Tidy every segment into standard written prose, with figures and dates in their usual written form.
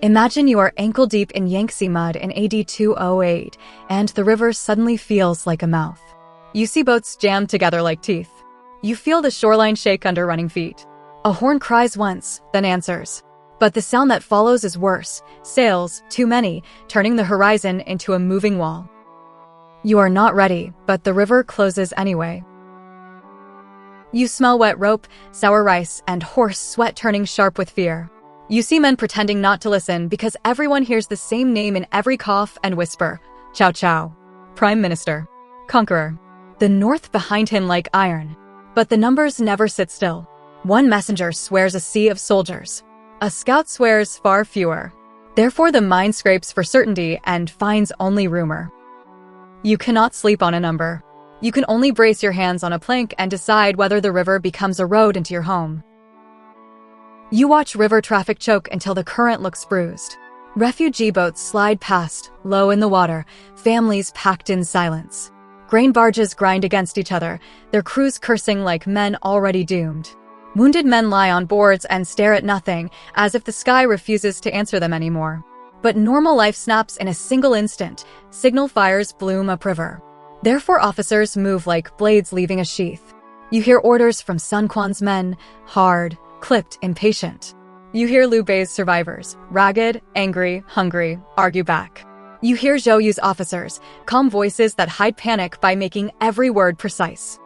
Imagine you are ankle-deep in Yangtze mud in AD 208, and the river suddenly feels like a mouth. You see boats jammed together like teeth. You feel the shoreline shake under running feet. A horn cries once, then answers. But the sound that follows is worse. Sails, too many, turning the horizon into a moving wall. You are not ready, but the river closes anyway. You smell wet rope, sour rice, and horse sweat turning sharp with fear. You see men pretending not to listen because everyone hears the same name in every cough and whisper. Chow Chow. Prime Minister. Conqueror. The North behind him like iron. But the numbers never sit still. One messenger swears a sea of soldiers. A scout swears far fewer. Therefore the mind scrapes for certainty and finds only rumor. You cannot sleep on a number. You can only brace your hands on a plank and decide whether the river becomes a road into your home. You watch river traffic choke until the current looks bruised. Refugee boats slide past, low in the water, families packed in silence. Grain barges grind against each other, their crews cursing like men already doomed. Wounded men lie on boards and stare at nothing, as if the sky refuses to answer them anymore. But normal life snaps in a single instant. Signal fires bloom upriver. Therefore officers move like blades leaving a sheath. You hear orders from Sun Quan's men, hard, clipped, impatient. You hear Liu Bei's survivors, ragged, angry, hungry, argue back. You hear Zhou Yu's officers, calm voices that hide panic by making every word precise.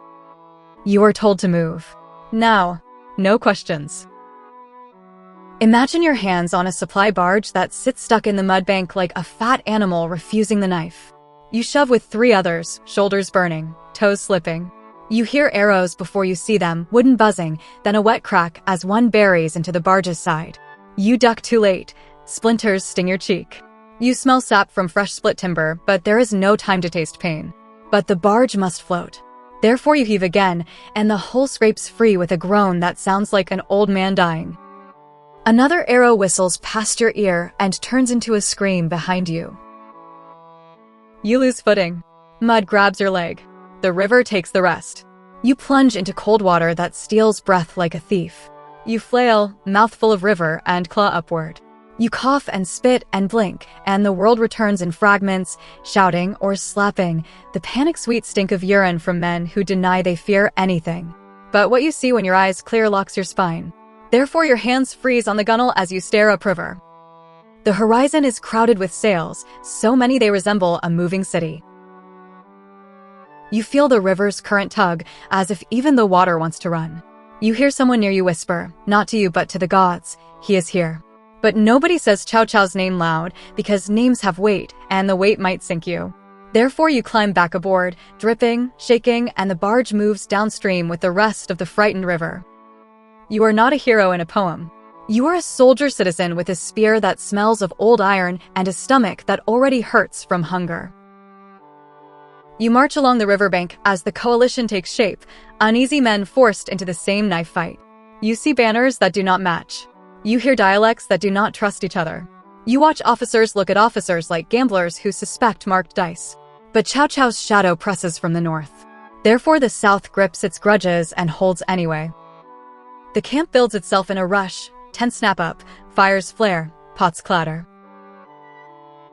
You are told to move. Now, no questions. Imagine your hands on a supply barge that sits stuck in the mudbank like a fat animal refusing the knife. You shove with 3 others, shoulders burning, toes slipping. You hear arrows before you see them, wooden buzzing, then a wet crack as one buries into the barge's side. You duck too late. Splinters sting your cheek. You smell sap from fresh split timber, but there is no time to taste pain. But the barge must float. Therefore you heave again, and the hull scrapes free with a groan that sounds like an old man dying. Another arrow whistles past your ear and turns into a scream behind you. You lose footing. Mud grabs your leg. The river takes the rest. You plunge into cold water that steals breath like a thief. You flail, mouthful of river, and claw upward. You cough and spit and blink, and the world returns in fragments, shouting or slapping, the panic-sweet stink of urine from men who deny they fear anything. But what you see when your eyes clear locks your spine. Therefore your hands freeze on the gunwale as you stare upriver. The horizon is crowded with sails, so many they resemble a moving city. You feel the river's current tug, as if even the water wants to run. You hear someone near you whisper, not to you but to the gods, he is here. But nobody says Chow Chow's name loud, because names have weight, and the weight might sink you. Therefore you climb back aboard, dripping, shaking, and the barge moves downstream with the rest of the frightened river. You are not a hero in a poem. You are a soldier citizen with a spear that smells of old iron and a stomach that already hurts from hunger. You march along the riverbank as the coalition takes shape, uneasy men forced into the same knife fight. You see banners that do not match. You hear dialects that do not trust each other. You watch officers look at officers like gamblers who suspect marked dice. But Chow Chow's shadow presses from the north. Therefore the south grips its grudges and holds anyway. The camp builds itself in a rush, tents snap up, fires flare, pots clatter.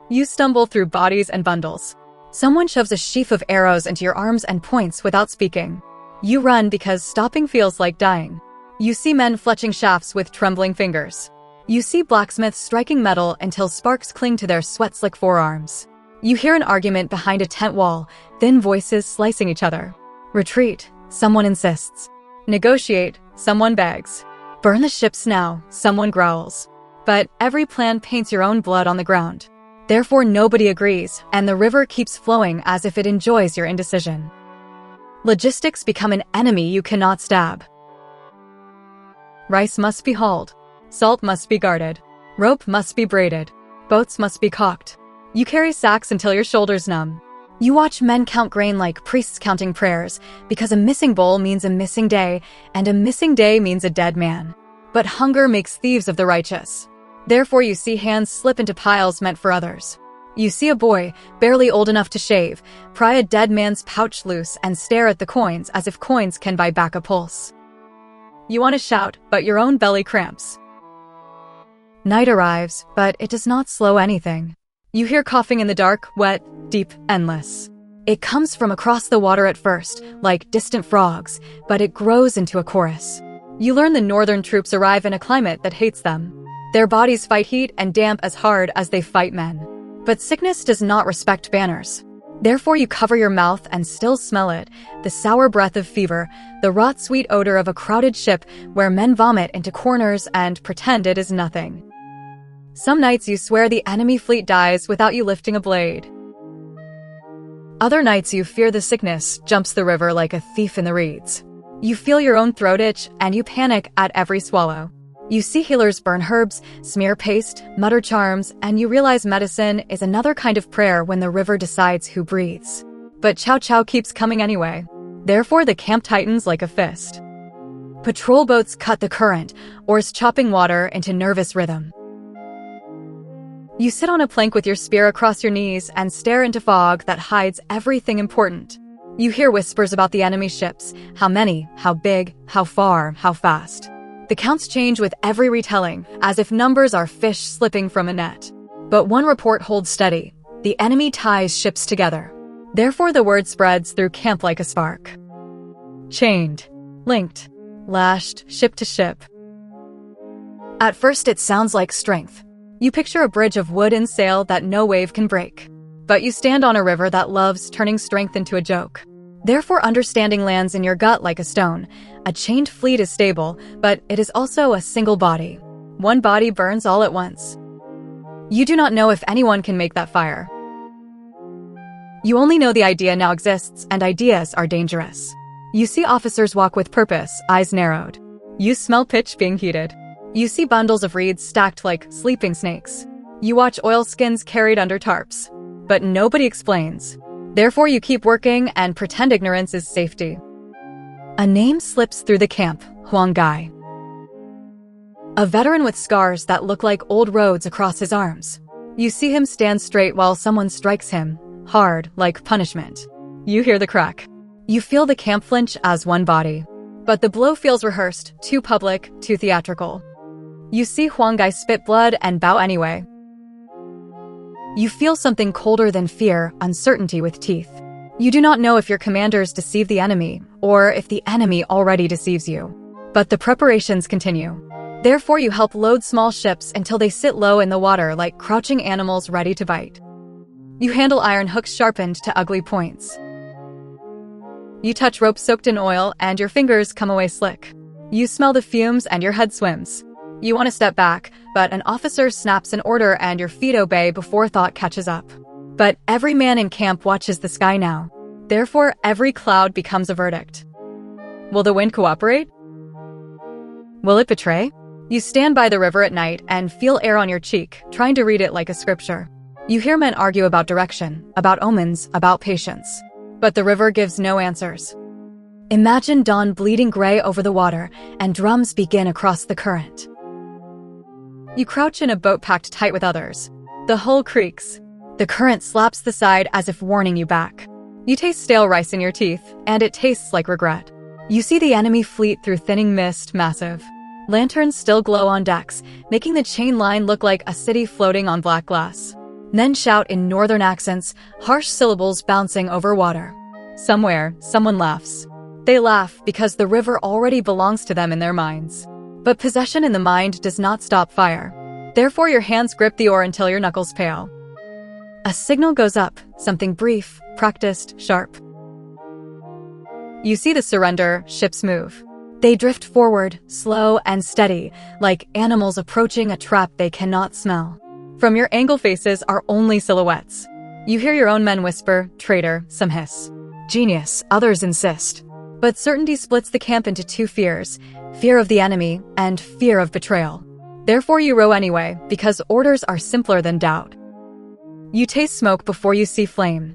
You stumble through bodies and bundles. Someone shoves a sheaf of arrows into your arms and points without speaking. You run because stopping feels like dying. You see men fletching shafts with trembling fingers. You see blacksmiths striking metal until sparks cling to their sweat-slick forearms. You hear an argument behind a tent wall, thin voices slicing each other. Retreat, someone insists. Negotiate, someone begs. Burn the ships now, someone growls. But every plan paints your own blood on the ground. Therefore nobody agrees, and the river keeps flowing as if it enjoys your indecision. Logistics become an enemy you cannot stab. Rice must be hauled. Salt must be guarded. Rope must be braided. Boats must be caulked. You carry sacks until your shoulders numb. You watch men count grain like priests counting prayers, because a missing bowl means a missing day, and a missing day means a dead man. But hunger makes thieves of the righteous. Therefore you see hands slip into piles meant for others. You see a boy, barely old enough to shave, pry a dead man's pouch loose and stare at the coins as if coins can buy back a pulse. You want to shout, but your own belly cramps. Night arrives, but it does not slow anything. You hear coughing in the dark, wet, deep, endless. It comes from across the water at first, like distant frogs, but it grows into a chorus. You learn the northern troops arrive in a climate that hates them. Their bodies fight heat and damp as hard as they fight men. But sickness does not respect banners. Therefore you cover your mouth and still smell it, the sour breath of fever, the rot-sweet odor of a crowded ship where men vomit into corners and pretend it is nothing. Some nights you swear the enemy fleet dies without you lifting a blade. Other nights you fear the sickness jumps the river like a thief in the reeds. You feel your own throat itch and you panic at every swallow. You see healers burn herbs, smear paste, mutter charms, and you realize medicine is another kind of prayer when the river decides who breathes. But Chow Chow keeps coming anyway. Therefore the camp tightens like a fist. Patrol boats cut the current, oars chopping water into nervous rhythm. You sit on a plank with your spear across your knees and stare into fog that hides everything important. You hear whispers about the enemy ships, how many, how big, how far, how fast. The counts change with every retelling, as if numbers are fish slipping from a net. But one report holds steady. The enemy ties ships together. Therefore the word spreads through camp like a spark. Chained, linked, lashed, ship to ship. At first it sounds like strength. You picture a bridge of wood and sail that no wave can break. But you stand on a river that loves turning strength into a joke. Therefore understanding lands in your gut like a stone. A chained fleet is stable, but it is also a single body. One body burns all at once. You do not know if anyone can make that fire. You only know the idea now exists, and ideas are dangerous. You see officers walk with purpose, eyes narrowed. You smell pitch being heated. You see bundles of reeds stacked like sleeping snakes. You watch oilskins carried under tarps. But nobody explains. Therefore you keep working and pretend ignorance is safety. A name slips through the camp, Huang Gai. A veteran with scars that look like old roads across his arms. You see him stand straight while someone strikes him, hard, like punishment. You hear the crack. You feel the camp flinch as one body. But the blow feels rehearsed, too public, too theatrical. You see Huang Gai spit blood and bow anyway. You feel something colder than fear, uncertainty with teeth. You do not know if your commanders deceive the enemy, or if the enemy already deceives you. But the preparations continue. Therefore you help load small ships until they sit low in the water like crouching animals ready to bite. You handle iron hooks sharpened to ugly points. You touch ropes soaked in oil and your fingers come away slick. You smell the fumes and your head swims. You want to step back, but an officer snaps an order and your feet obey before thought catches up. But every man in camp watches the sky now. Therefore, every cloud becomes a verdict. Will the wind cooperate? Will it betray? You stand by the river at night and feel air on your cheek, trying to read it like a scripture. You hear men argue about direction, about omens, about patience. But the river gives no answers. Imagine dawn bleeding gray over the water, and drums begin across the current. You crouch in a boat packed tight with others. The hull creaks. The current slaps the side as if warning you back. You taste stale rice in your teeth, and it tastes like regret. You see the enemy fleet through thinning mist, massive. Lanterns still glow on decks, making the chain line look like a city floating on black glass. Men shout in northern accents, harsh syllables bouncing over water. Somewhere, someone laughs. They laugh because the river already belongs to them in their minds. But possession in the mind does not stop fire. Therefore your hands grip the oar until your knuckles pale. A signal goes up, something brief, practiced, sharp. You see the surrender, ships move. They drift forward, slow and steady, like animals approaching a trap they cannot smell. From your angle faces are only silhouettes. You hear your own men whisper, traitor, some hiss. Genius, others insist. But certainty splits the camp into two fears, fear of the enemy and fear of betrayal. Therefore you row anyway, because orders are simpler than doubt. You taste smoke before you see flame.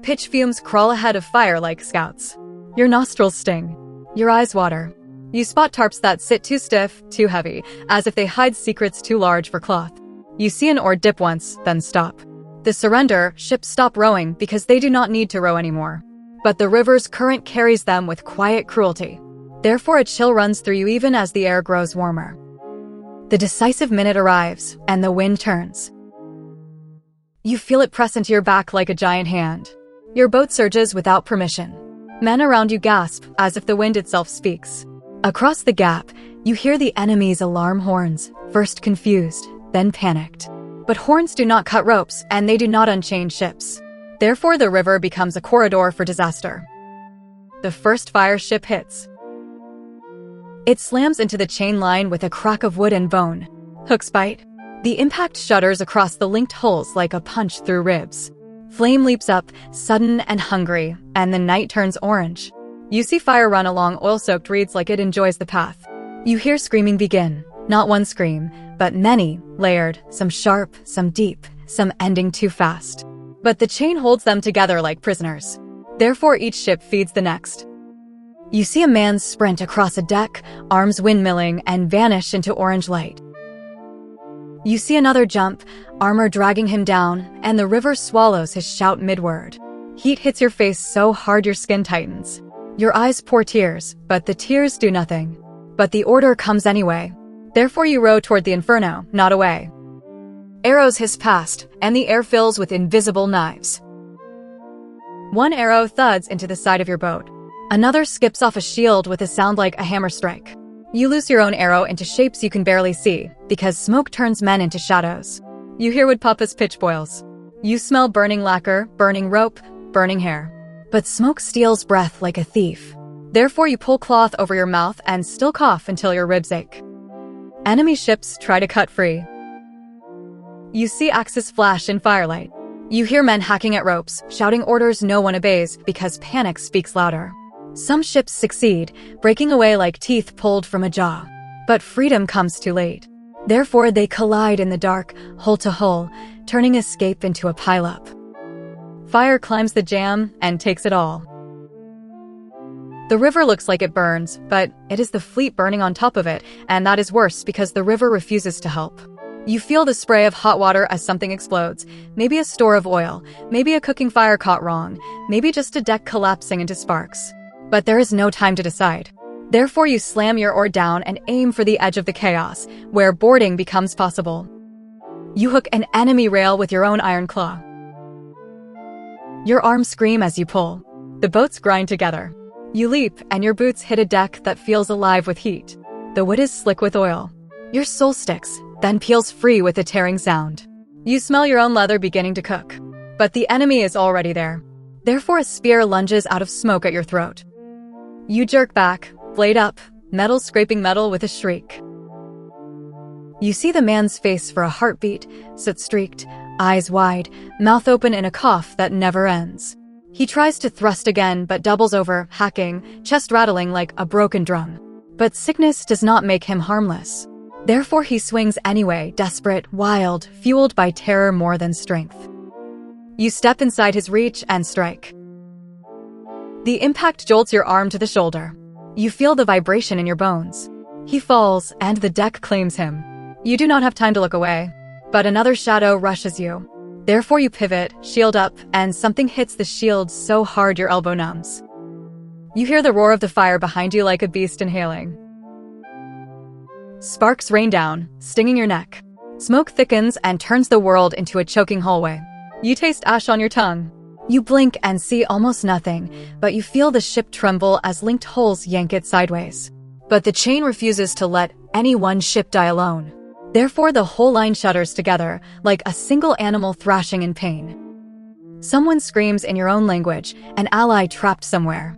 Pitch fumes crawl ahead of fire like scouts. Your nostrils sting. Your eyes water. You spot tarps that sit too stiff, too heavy, as if they hide secrets too large for cloth. You see an oar dip once, then stop. The surrender, ships stop rowing because they do not need to row anymore. But the river's current carries them with quiet cruelty. Therefore a chill runs through you even as the air grows warmer. The decisive minute arrives, and the wind turns. You feel it press into your back like a giant hand. Your boat surges without permission. Men around you gasp, as if the wind itself speaks. Across the gap, you hear the enemy's alarm horns, first confused, then panicked. But horns do not cut ropes, and they do not unchain ships. Therefore, the river becomes a corridor for disaster. The first fire ship hits. It slams into the chain line with a crack of wood and bone. Hooks bite. The impact shudders across the linked hulls like a punch through ribs. Flame leaps up, sudden and hungry, and the night turns orange. You see fire run along oil-soaked reeds like it enjoys the path. You hear screaming begin. Not one scream, but many, layered, some sharp, some deep, some ending too fast. But the chain holds them together like prisoners. Therefore, each ship feeds the next. You see a man sprint across a deck, arms windmilling, and vanish into orange light. You see another jump, armor dragging him down, and the river swallows his shout mid-word. Heat hits your face so hard your skin tightens. Your eyes pour tears, but the tears do nothing. But the order comes anyway. Therefore you row toward the inferno, not away. Arrows hiss past, and the air fills with invisible knives. One arrow thuds into the side of your boat. Another skips off a shield with a sound like a hammer strike. You loose your own arrow into shapes you can barely see, because smoke turns men into shadows. You hear Woodpapa's pitch boils. You smell burning lacquer, burning rope, burning hair. But smoke steals breath like a thief. Therefore you pull cloth over your mouth and still cough until your ribs ache. Enemy ships try to cut free. You see axes flash in firelight. You hear men hacking at ropes, shouting orders no one obeys because panic speaks louder. Some ships succeed, breaking away like teeth pulled from a jaw. But freedom comes too late. Therefore, they collide in the dark, hull to hull, turning escape into a pileup. Fire climbs the jam and takes it all. The river looks like it burns, but it is the fleet burning on top of it, and that is worse because the river refuses to help. You feel the spray of hot water as something explodes, maybe a store of oil, maybe a cooking fire caught wrong, maybe just a deck collapsing into sparks. But there is no time to decide. Therefore, you slam your oar down and aim for the edge of the chaos, where boarding becomes possible. You hook an enemy rail with your own iron claw. Your arms scream as you pull. The boats grind together. You leap, and your boots hit a deck that feels alive with heat. The wood is slick with oil. Your soul sticks, then peels free with a tearing sound. You smell your own leather beginning to cook. But the enemy is already there. Therefore, a spear lunges out of smoke at your throat. You jerk back, blade up, metal scraping metal with a shriek. You see the man's face for a heartbeat, soot-streaked, eyes wide, mouth open in a cough that never ends. He tries to thrust again but doubles over, hacking, chest rattling like a broken drum. But sickness does not make him harmless. Therefore he swings anyway, desperate, wild, fueled by terror more than strength. You step inside his reach and strike. The impact jolts your arm to the shoulder. You feel the vibration in your bones. He falls, and the deck claims him. You do not have time to look away, but another shadow rushes you. Therefore you pivot, shield up, and something hits the shield so hard your elbow numbs. You hear the roar of the fire behind you like a beast inhaling. Sparks rain down, stinging your neck. Smoke thickens and turns the world into a choking hallway. You taste ash on your tongue. You blink and see almost nothing, but you feel the ship tremble as linked hulls yank it sideways. But the chain refuses to let any one ship die alone. Therefore, the whole line shudders together, like a single animal thrashing in pain. Someone screams in your own language, an ally trapped somewhere.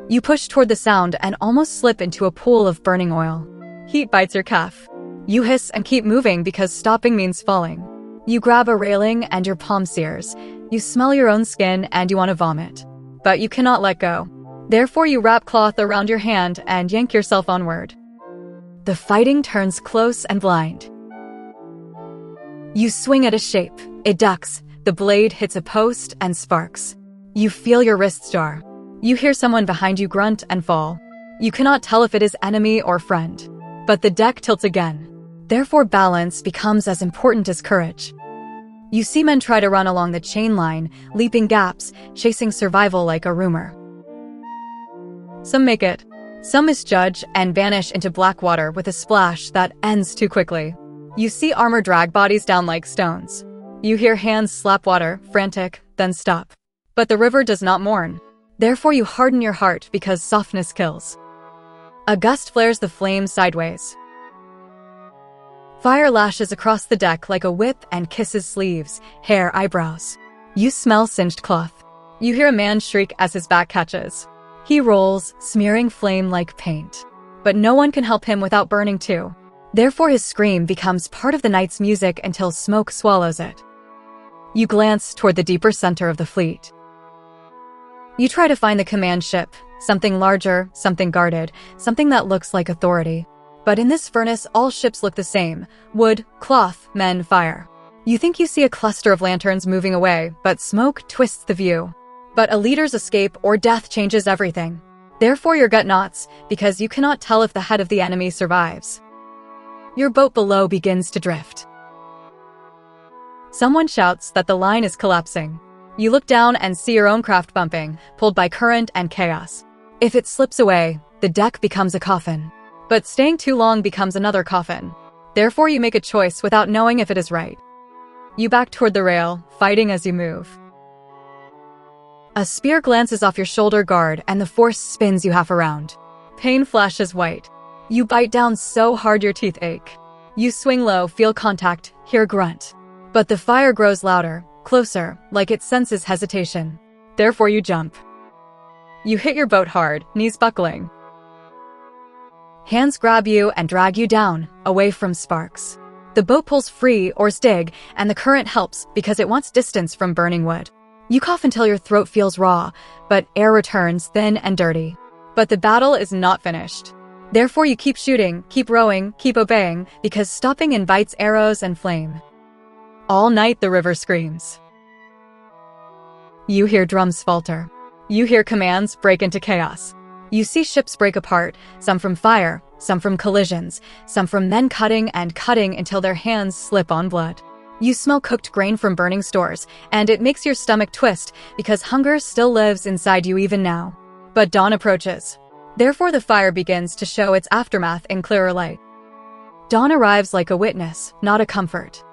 You push toward the sound and almost slip into a pool of burning oil. Heat bites your calf. You hiss and keep moving because stopping means falling. You grab a railing and your palm sears. You smell your own skin and you want to vomit. But you cannot let go. Therefore you wrap cloth around your hand and yank yourself onward. The fighting turns close and blind. You swing at a shape. It ducks. The blade hits a post and sparks. You feel your wrists jar. You hear someone behind you grunt and fall. You cannot tell if it is enemy or friend. But the deck tilts again. Therefore balance becomes as important as courage. You see men try to run along the chain line, leaping gaps, chasing survival like a rumor. Some make it. Some misjudge and vanish into black water with a splash that ends too quickly. You see armor drag bodies down like stones. You hear hands slap water, frantic, then stop. But the river does not mourn. Therefore you harden your heart because softness kills. A gust flares the flame sideways. Fire lashes across the deck like a whip and kisses sleeves, hair, eyebrows. You smell singed cloth. You hear a man shriek as his back catches. He rolls, smearing flame like paint. But no one can help him without burning too. Therefore his scream becomes part of the night's music until smoke swallows it. You glance toward the deeper center of the fleet. You try to find the command ship, something larger, something guarded, something that looks like authority. But in this furnace, all ships look the same: wood, cloth, men, fire. You think you see a cluster of lanterns moving away, but smoke twists the view. But a leader's escape or death changes everything. Therefore your gut knots, because you cannot tell if the head of the enemy survives. Your boat below begins to drift. Someone shouts that the line is collapsing. You look down and see your own craft bumping, pulled by current and chaos. If it slips away, the deck becomes a coffin. But staying too long becomes another coffin. Therefore you make a choice without knowing if it is right. You back toward the rail, fighting as you move. A spear glances off your shoulder guard and the force spins you half around. Pain flashes white. You bite down so hard your teeth ache. You swing low, feel contact, hear a grunt. But the fire grows louder, closer, like it senses hesitation. Therefore you jump. You hit your boat hard, knees buckling. Hands grab you and drag you down, away from sparks. The boat pulls free or stig, and the current helps because it wants distance from burning wood. You cough until your throat feels raw, but air returns thin and dirty. But the battle is not finished. Therefore you keep shooting, keep rowing, keep obeying, because stopping invites arrows and flame. All night the river screams. You hear drums falter. You hear commands break into chaos. You see ships break apart, some from fire, some from collisions, some from men cutting and cutting until their hands slip on blood. You smell cooked grain from burning stores, and it makes your stomach twist because hunger still lives inside you even now. But dawn approaches. Therefore the fire begins to show its aftermath in clearer light. Dawn arrives like a witness, not a comfort.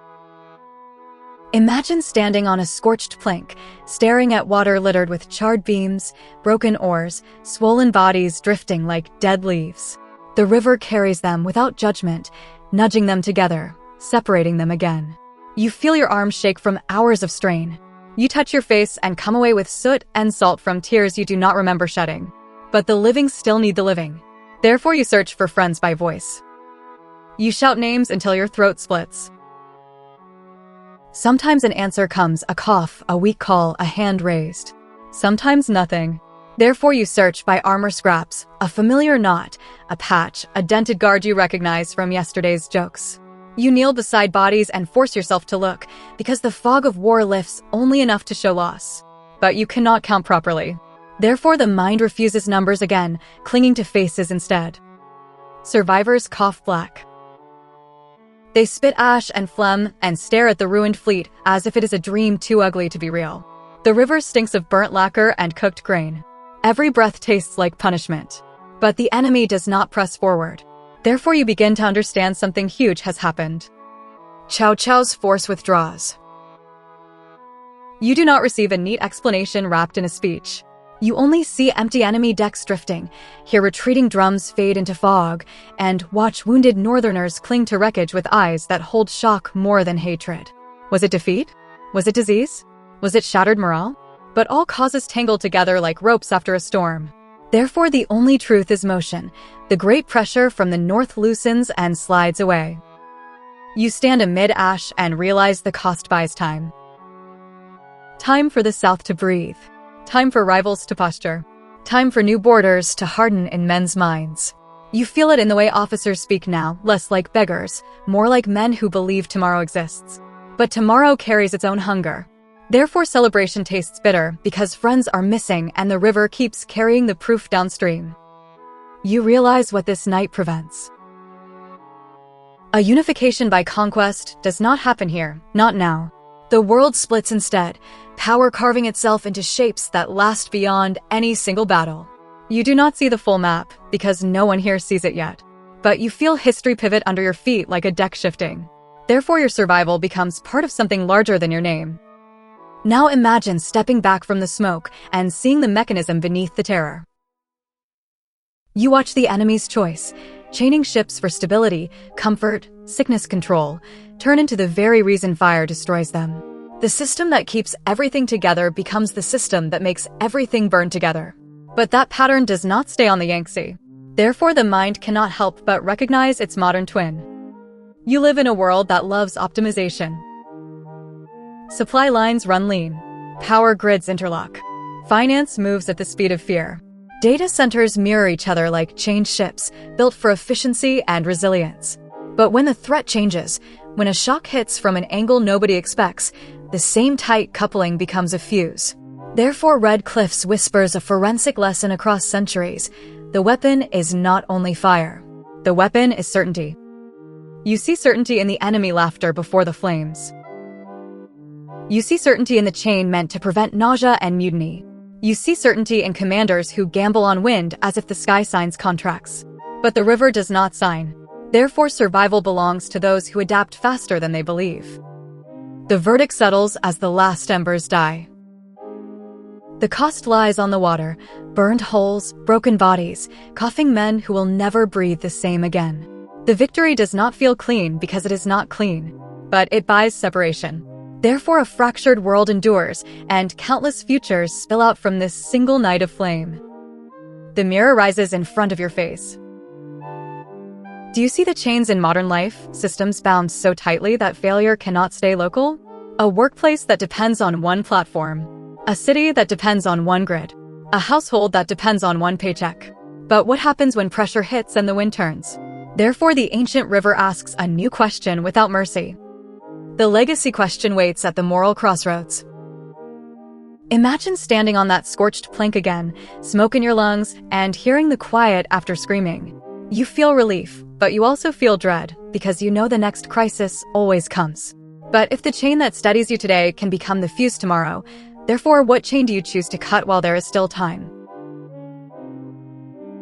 Imagine standing on a scorched plank, staring at water littered with charred beams, broken oars, swollen bodies drifting like dead leaves. The river carries them without judgment, nudging them together, separating them again. You feel your arms shake from hours of strain. You touch your face and come away with soot and salt from tears you do not remember shedding. But the living still need the living. Therefore you search for friends by voice. You shout names until your throat splits. Sometimes an answer comes, a cough, a weak call, a hand raised. Sometimes nothing. Therefore you search by armor scraps, a familiar knot, a patch, a dented guard you recognize from yesterday's jokes. You kneel beside bodies and force yourself to look, because the fog of war lifts only enough to show loss. But you cannot count properly. Therefore the mind refuses numbers again, clinging to faces instead. Survivors cough black. They spit ash and phlegm and stare at the ruined fleet as if it is a dream too ugly to be real. The river stinks of burnt lacquer and cooked grain. Every breath tastes like punishment. But the enemy does not press forward. Therefore you begin to understand something huge has happened. Chow Chow's force withdraws. You do not receive a neat explanation wrapped in a speech. You only see empty enemy decks drifting, hear retreating drums fade into fog, and watch wounded northerners cling to wreckage with eyes that hold shock more than hatred. Was it defeat? Was it disease? Was it shattered morale? But all causes tangle together like ropes after a storm. Therefore the only truth is motion. The great pressure from the north loosens and slides away. You stand amid ash and realize the cost buys time. Time for the south to breathe. Time for rivals to posture. Time for new borders to harden in men's minds. You feel it in the way officers speak now, less like beggars, more like men who believe tomorrow exists. But tomorrow carries its own hunger. Therefore celebration tastes bitter because friends are missing and the river keeps carrying the proof downstream. You realize what this night prevents. A unification by conquest does not happen here, not now. The world splits instead, power carving itself into shapes that last beyond any single battle. You do not see the full map, because no one here sees it yet. But you feel history pivot under your feet like a deck shifting. Therefore, your survival becomes part of something larger than your name. Now imagine stepping back from the smoke and seeing the mechanism beneath the terror. You watch the enemy's choice, chaining ships for stability, comfort, sickness control, turn into the very reason fire destroys them. The system that keeps everything together becomes the system that makes everything burn together. But that pattern does not stay on the Yangtze. Therefore, the mind cannot help but recognize its modern twin. You live in a world that loves optimization. Supply lines run lean. Power grids interlock. Finance moves at the speed of fear. Data centers mirror each other like chained ships, built for efficiency and resilience. But when the threat changes, when a shock hits from an angle nobody expects, the same tight coupling becomes a fuse. Therefore, Red Cliffs whispers a forensic lesson across centuries. The weapon is not only fire. The weapon is certainty. You see certainty in the enemy laughter before the flames. You see certainty in the chain meant to prevent nausea and mutiny. You see certainty in commanders who gamble on wind as if the sky signs contracts. But the river does not sign. Therefore, survival belongs to those who adapt faster than they believe. The verdict settles as the last embers die. The cost lies on the water, burned holes, broken bodies, coughing men who will never breathe the same again. The victory does not feel clean because it is not clean, but it buys separation. Therefore, a fractured world endures, and countless futures spill out from this single night of flame. The mirror rises in front of your face. Do you see the chains in modern life, systems bound so tightly that failure cannot stay local? A workplace that depends on one platform. A city that depends on one grid. A household that depends on one paycheck. But what happens when pressure hits and the wind turns? Therefore, the ancient river asks a new question without mercy. The legacy question waits at the moral crossroads. Imagine standing on that scorched plank again, smoke in your lungs, and hearing the quiet after screaming. You feel relief, but you also feel dread, because you know the next crisis always comes. But if the chain that steadies you today can become the fuse tomorrow, therefore, what chain do you choose to cut while there is still time?